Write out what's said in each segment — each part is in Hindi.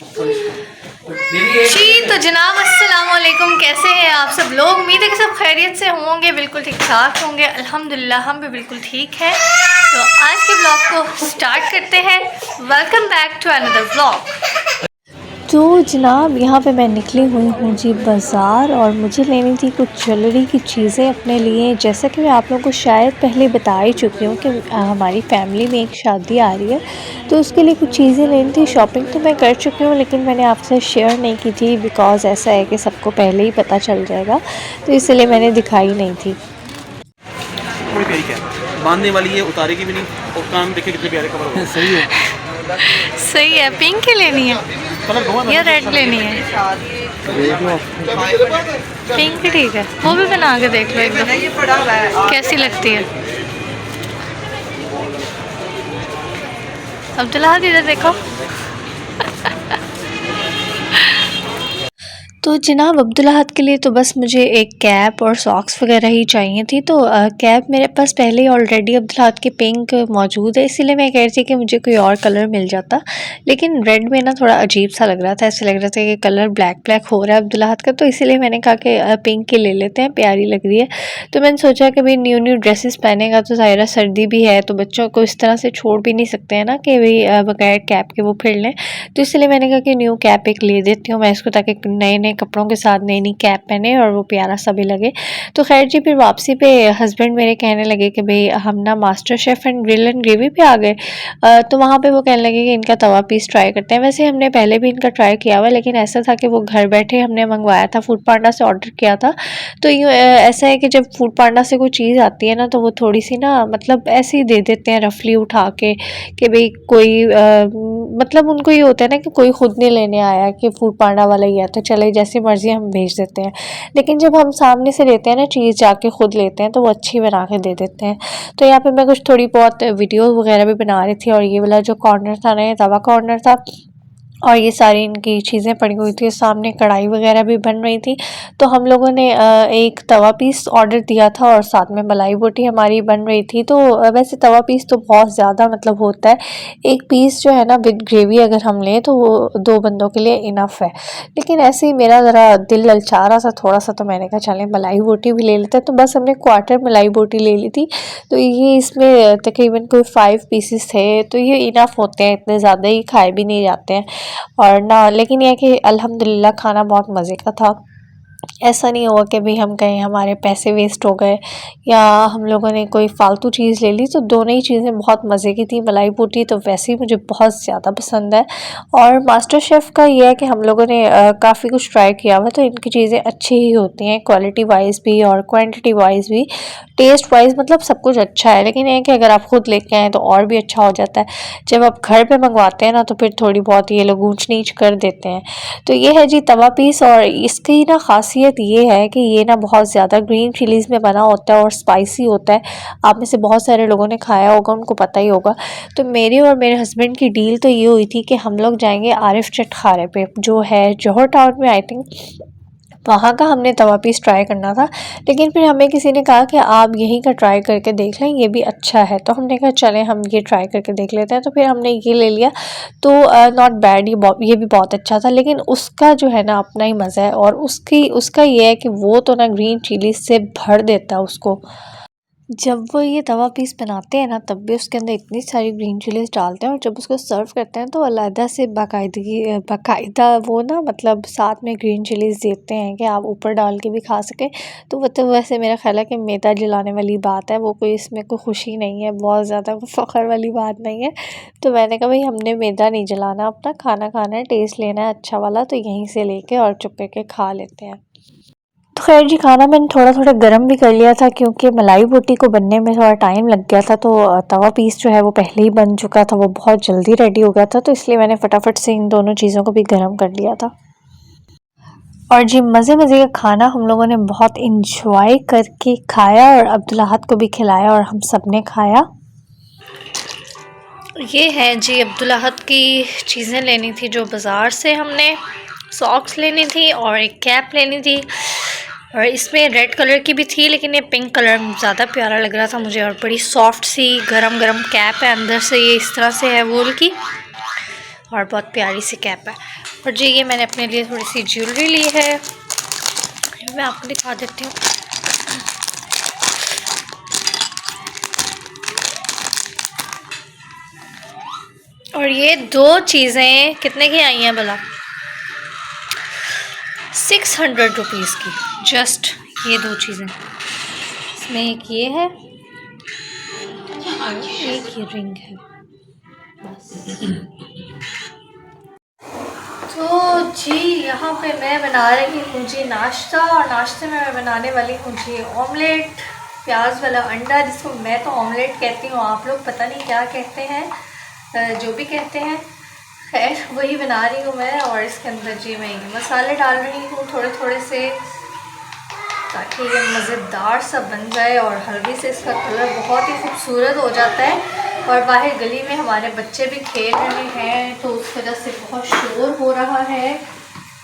जी तो जनाब अस्सलाम वालेकुम, कैसे हैं आप सब लोग। उम्मीद है कि सब खैरियत से होंगे, बिल्कुल ठीक ठाक होंगे। अल्हम्दुलिल्लाह हम भी बिल्कुल ठीक है। तो आज के ब्लॉग को स्टार्ट करते हैं। Welcome back to another blog. तो जनाब यहाँ पे मैं निकली हुई हूँ जी बाज़ार, और मुझे लेनी थी कुछ ज्वेलरी की चीज़ें अपने लिए। जैसा कि मैं आप लोगों को शायद पहले बता ही चुकी हूँ कि हमारी फैमिली में एक शादी आ रही है, तो उसके लिए कुछ चीज़ें लेनी थी। शॉपिंग तो मैं कर चुकी हूँ, लेकिन मैंने आपसे शेयर नहीं की थी बिकॉज़ ऐसा है कि सबको पहले ही पता चल जाएगा, तो इसलिए मैंने दिखाई नहीं थी। बड़ी प्यारी क्या है, बांधने वाली है, उतारेगी भी नहीं, और कान देखिए कितने प्यारे कवर हो। सही है। सही है। पिंक ही लेनी है कलर या रेड लेनी है? पिंक ही ठीक है, वो भी बना के देख लो एक दो कैसी लगती है। अब्दुल्ला इधर देखो। तो जनाब अब्दुल्लाहत के लिए तो बस मुझे एक कैप और सॉक्स वगैरह ही चाहिए थी। तो कैप मेरे पास पहले ही ऑलरेडी अब्दुल्लाहत के पिंक मौजूद है, इसीलिए मैं कह रही थी कि मुझे कोई और कलर मिल जाता, लेकिन रेड में ना थोड़ा अजीब सा लग रहा था। ऐसे लग रहा था कि कलर ब्लैक ब्लैक हो रहा है अब्दुल्लाहत का, तो इसीलिए मैंने कहा कि पिंक ही ले लेते हैं, प्यारी लग रही है। तो मैंने सोचा कि भाई न्यू न्यू ड्रेसेस पहनेगा तो ज़ाहिर सर्दी भी है, तो बच्चों को इस तरह से छोड़ भी नहीं सकते हैं ना कि भाई बगैर कैप के वो फिर लें। तो इसलिए मैंने कहा कि न्यू कैप एक ले देती हूँ मैं इसको, ताकि नए नए कपड़ों के साथ नई नई कैप पहने और वो प्यारा सा भी लगे। तो खैर जी, फिर वापसी पे हस्बैंड मेरे कहने लगे कि भाई हम ना master chef and grill and gravy पे आ गए। तो वहाँ पे वो कहने लगे कि इनका तवा पीस ट्राई करते हैं। वैसे हमने पहले भी इनका ट्राई किया हुआ, लेकिन ऐसा था कि वो घर बैठे हमने मंगवाया था, फूड पांडा से ऑर्डर किया था। तो यूँ ऐसा है कि जब फूड पांडा से कोई चीज़ आती है ना, तो वो थोड़ी सी ना मतलब ऐसे ही दे देते हैं रफली उठा के, कि भाई कोई मतलब उनको ये होता है ना कि कोई खुद नहीं लेने आया, कि फूड पांडा वाला ही है तो चले जैसी मर्जी हम भेज देते हैं। लेकिन जब हम सामने से लेते हैं ना चीज़, जाके खुद लेते हैं, तो वो अच्छी बना के दे देते हैं। तो यहाँ पे मैं कुछ थोड़ी बहुत वीडियो वगैरह भी बना रही थी, और ये वाला जो कॉर्नर था ना, ये तवा कॉर्नर था, और ये सारी इनकी चीज़ें पड़ी हुई थी। सामने कढ़ाई वगैरह भी बन रही थी। तो हम लोगों ने एक तवा पीस ऑर्डर दिया था, और साथ में मलाई बोटी हमारी बन रही थी। तो वैसे तवा पीस तो बहुत ज़्यादा मतलब होता है, एक पीस जो है ना विद ग्रेवी अगर हम लें तो वो 2 बंदों के लिए इनफ है। लेकिन ऐसे ही मेरा ज़रा दिल ललचा रहा था थोड़ा सा, तो मैंने कहा चलें मलाई बोटी भी ले लेते हैं। तो बस हमने क्वार्टर मलाई बोटी ले ली थी। तो ये इसमें तकरीबन कोई 5 पीसेस थे, तो ये इनफ होते हैं, इतने ज़्यादा ही खाए भी नहीं जाते हैं। और ना लेकिन यह कि अल्हम्दुलिल्लाह खाना बहुत मज़े का था। ऐसा नहीं हुआ कि भाई हम कहीं हमारे पैसे वेस्ट हो गए या हम लोगों ने कोई फ़ालतू चीज़ ले ली। तो दोनों ही चीज़ें बहुत मज़े की थी। मलाई बोटी तो वैसे ही मुझे बहुत ज़्यादा पसंद है, और मास्टर शेफ़ का ये है कि हम लोगों ने काफ़ी कुछ ट्राई किया हुआ, तो इनकी चीज़ें अच्छी ही होती हैं, क्वालिटी वाइज भी और क्वांटिटी वाइज भी, टेस्ट वाइज, मतलब सब कुछ अच्छा है। लेकिन ये कि अगर आप खुद लेके आएँ तो और भी अच्छा हो जाता है। जब आप घर पे मंगवाते हैं ना, तो फिर थोड़ी बहुत ये लोग ऊंच नीच कर देते हैं। तो ये है जी तवा पीस, और इसकी ना खासियत ये है कि ये ना बहुत ज़्यादा ग्रीन चिलीज़ में बना होता है और स्पाइसी होता है। आप में से बहुत सारे लोगों ने खाया होगा, उनको पता ही होगा। तो मेरी और मेरे हस्बैंड की डील तो ये हुई थी कि हम लोग जाएंगे आरिफ चटखारे पे, जो है जौहर टाउन में आई थिंक, वहाँ का हमने तवा पीस ट्राई करना था। लेकिन फिर हमें किसी ने कहा कि आप यहीं का ट्राई करके देख लें, ये भी अच्छा है। तो हमने कहा चलें हम ये ट्राई करके देख लेते हैं। तो फिर हमने ये ले लिया। तो नॉट बैड, ये भी बहुत अच्छा था। लेकिन उसका जो है ना अपना ही मज़ा है, और उसका ये है कि वो तो ना ग्रीन चिली से भर देता है उसको। जब वो ये तवा पीस बनाते हैं ना, तब भी उसके अंदर इतनी सारी ग्रीन चिलीज़ डालते हैं, और जब उसको सर्व करते हैं तो अलहदा से बाकायदा वो ना मतलब साथ में ग्रीन चिलीज़ देते हैं कि आप ऊपर डाल के भी खा सकें। तो वो तो वैसे मेरा ख़्याल है कि मैदा जलाने वाली बात है, वो कोई इसमें कोई खुशी नहीं है, बहुत ज़्यादा फ़ख्र वाली बात नहीं है। तो मैंने कहा भाई हमने मैदा नहीं जलाना, अपना खाना खाना है, टेस्ट लेना है अच्छा वाला, तो यहीं से लेके और चुप करके खा लेते हैं। तो खैर जी, खाना मैंने थोड़ा थोड़ा गर्म भी कर लिया था, क्योंकि मलाई बोटी को बनने में थोड़ा टाइम लग गया था। तो तवा पीस जो है वो पहले ही बन चुका था, वो बहुत जल्दी रेडी हो गया था, तो इसलिए मैंने फटाफट से इन दोनों चीज़ों को भी गर्म कर लिया था। और जी मज़े मज़े का खाना हम लोगों ने बहुत इंजॉय करके खाया, और अब्दुल्लाहत को भी खिलाया, और हम सब ने खाया। ये है जी अब्दुल्लाहत की चीज़ें लेनी थी जो बाज़ार से हमने, सॉक्स लेनी थी और एक कैप लेनी थी, और इसमें रेड कलर की भी थी, लेकिन ये पिंक कलर ज़्यादा प्यारा लग रहा था मुझे। और बड़ी सॉफ्ट सी गरम गरम कैप है, अंदर से ये इस तरह से है वूल की। और बहुत प्यारी सी कैप है। और जी ये मैंने अपने लिए थोड़ी सी ज्वेलरी ली है, मैं आपको दिखा देती हूँ। और ये 2 चीज़ें कितने की आई हैं भला? 600 रुपीज़ की, जस्ट ये 2 चीज़ें। इसमें एक ये है और एक ये रिंग है बस। तो जी यहाँ पे मैं बना रही हूँ जी नाश्ता, और नाश्ते में मैं बनाने वाली हूँ जी ऑमलेट, प्याज वाला अंडा, जिसको मैं तो ऑमलेट कहती हूँ, आप लोग पता नहीं क्या कहते हैं, जो भी कहते हैं, खैर वही बना रही हूँ मैं। और इसके अंदर जी मैं ये मसाले डाल रही हूँ थोड़े थोड़े से, ताकि ये मज़ेदार सा बन जाए। और हल्दी से इसका कलर बहुत ही खूबसूरत हो जाता है। और बाहर गली में हमारे बच्चे भी खेल रहे हैं, तो उस वजह से बहुत शोर हो रहा है।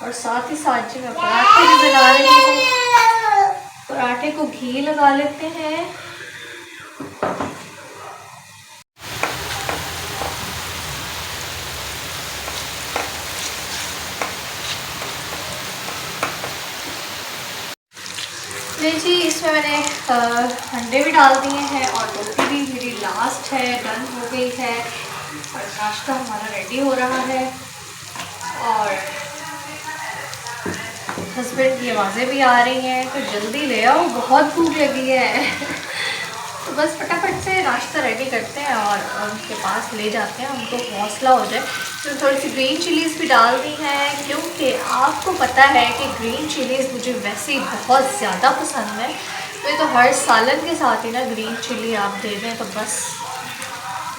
और साथ ही साथ जी मैं पराठे भी बना रही हूँ, पराठे को घी लगा लेते हैं। जी इसमें मैंने अंडे भी डाल दिए हैं, और रोटी भी मेरी लास्ट है, डन हो गई है। और नाश्ता हमारा रेडी हो रहा है। और हस्बैंड की आवाज़ें भी आ रही हैं, तो जल्दी ले आओ, बहुत भूख लगी है। तो बस फटाफट से नाश्ता रेडी करते हैं और उनके पास ले जाते हैं, उनको हौसला हो जाए। तो थोड़ी सी ग्रीन चिलीज़ भी डाल दी हैं, क्योंकि आपको पता है कि ग्रीन चिलीज़ मुझे वैसे ही बहुत ज़्यादा पसंद है। तो ये तो हर सालन के साथ ही ना ग्रीन चिली आप दे दें, तो बस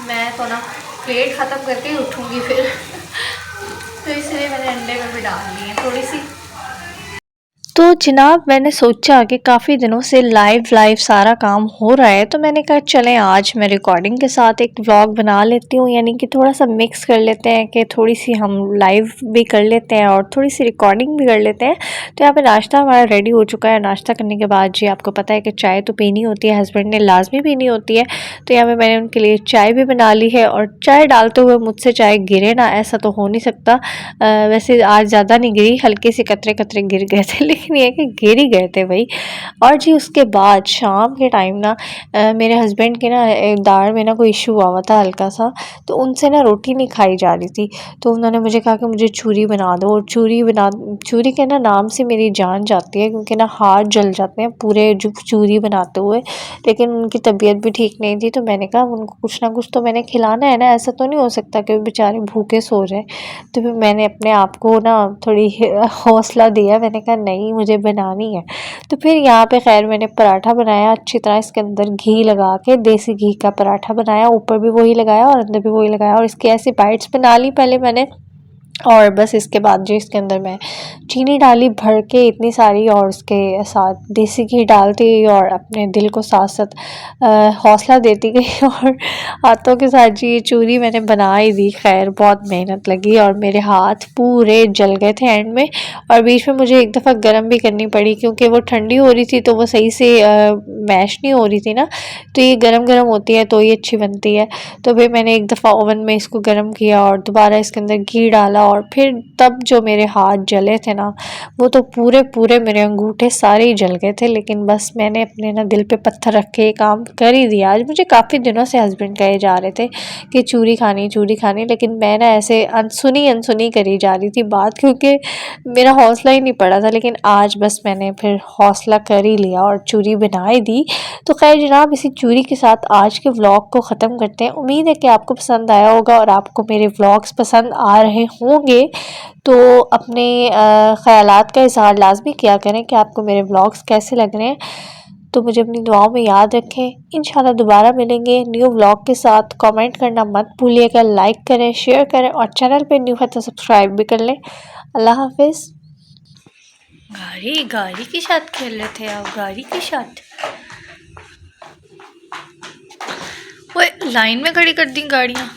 मैं तो ना प्लेट ख़त्म करके ही उठूँगी फिर। तो इसलिए मैंने अंडे में भी डाल ली है थोड़ी सी। तो जनाब मैंने सोचा कि काफ़ी दिनों से लाइव सारा काम हो रहा है, तो मैंने कहा चलें आज मैं रिकॉर्डिंग के साथ एक व्लॉग बना लेती हूँ, यानी कि थोड़ा सा मिक्स कर लेते हैं कि थोड़ी सी हम लाइव भी कर लेते हैं और थोड़ी सी रिकॉर्डिंग भी कर लेते हैं। तो यहाँ पे नाश्ता हमारा रेडी हो चुका है। नाश्ता करने के बाद जी आपको पता है कि चाय तो पीनी होती है, हस्बैंड ने लाजमी पीनी होती है। तो यहाँ पर मैंने उनके लिए चाय भी बना ली है, और चाय डालते हुए मुझसे चाय गिरे ना, ऐसा तो हो नहीं सकता। वैसे आज ज़्यादा नहीं गिरी, हल्के से कतरे कतरे गिर गए थे, लेकिन ये कि गिर ही गए थे भाई। और जी उसके बाद शाम के टाइम ना मेरे हस्बैंड के ना दाढ़ में ना कोई इशू हुआ था हल्का सा, तो उनसे ना रोटी नहीं खाई जा रही थी। तो उन्होंने मुझे कहा कि मुझे छुरी बना दो, और छुरी के ना नाम से मेरी जान जाती है, क्योंकि ना हाथ जल जाते हैं पूरे छुरी बनाते हुए। लेकिन उनकी तबीयत भी ठीक नहीं थी, तो मैंने कहा उनको कुछ ना कुछ तो मैंने खिलाना है ना, ऐसा तो नहीं हो सकता कि बेचारे भूखे सो जाए। तो फिर मैंने अपने आप को ना थोड़ी हौसला दिया, मैंने कहा नहीं मुझे बनानी है। तो फिर यहाँ पे खैर मैंने पराठा बनाया अच्छी तरह, इसके अंदर घी लगा के, देसी घी का पराठा बनाया, ऊपर भी वही लगाया और अंदर भी वही लगाया, और इसकी ऐसी बाइट्स बना ली पहले मैंने। और बस इसके बाद जो इसके अंदर मैं चीनी डाली भर के इतनी सारी, और उसके साथ देसी घी डालती गई और अपने दिल को साथ साथ हौसला देती गई। और हाथों के साथ जी ये चूरी मैंने बना ही दी। खैर बहुत मेहनत लगी और मेरे हाथ पूरे जल गए थे एंड में, और बीच में मुझे एक दफ़ा गर्म भी करनी पड़ी, क्योंकि वो ठंडी हो रही थी तो वो सही से मैश नहीं हो रही थी ना। तो ये गरम गरम होती है तो ये अच्छी बनती है। तो फिर मैंने एक दफ़ा ओवन में इसको गर्म किया और दोबारा इसके अंदर घी डाला, और फिर तब जो मेरे हाथ जले थे ना, वो तो पूरे मेरे अंगूठे सारे ही जल गए थे। लेकिन बस मैंने अपने ना दिल पे पत्थर रख के काम कर ही दिया। आज मुझे काफ़ी दिनों से हस्बैंड कहे जा रहे थे कि चूरी खानी, लेकिन मैं ना ऐसे अनसुनी करी जा रही थी बात, क्योंकि मेरा हौसला ही नहीं पड़ा था। लेकिन आज बस मैंने फिर हौसला कर ही लिया और चूरी बना ही दी। तो खैर जनाब इसी चूरी के साथ आज के व्लॉग को ख़त्म करते हैं। उम्मीद है कि आपको पसंद आया होगा और आपको मेरे व्लॉग्स पसंद आ रहे होंगे। तो अपने ख़यालात का इज़हार लाजमी किया करें कि आपको मेरे व्लॉग्स कैसे लग रहे हैं। तो मुझे अपनी दुआओं में याद रखें। इंशाल्लाह दोबारा मिलेंगे न्यू व्लॉग के साथ। कमेंट करना मत भूलिएगा, लाइक करें, शेयर करें, और चैनल पे न्यू है तो सब्सक्राइब भी कर लें। अल्लाह हाफिज़। गाड़ी के साथ खेल रहे थे आप? गाड़ी के साथ वो लाइन में खड़ी कर दी गाड़ियाँ।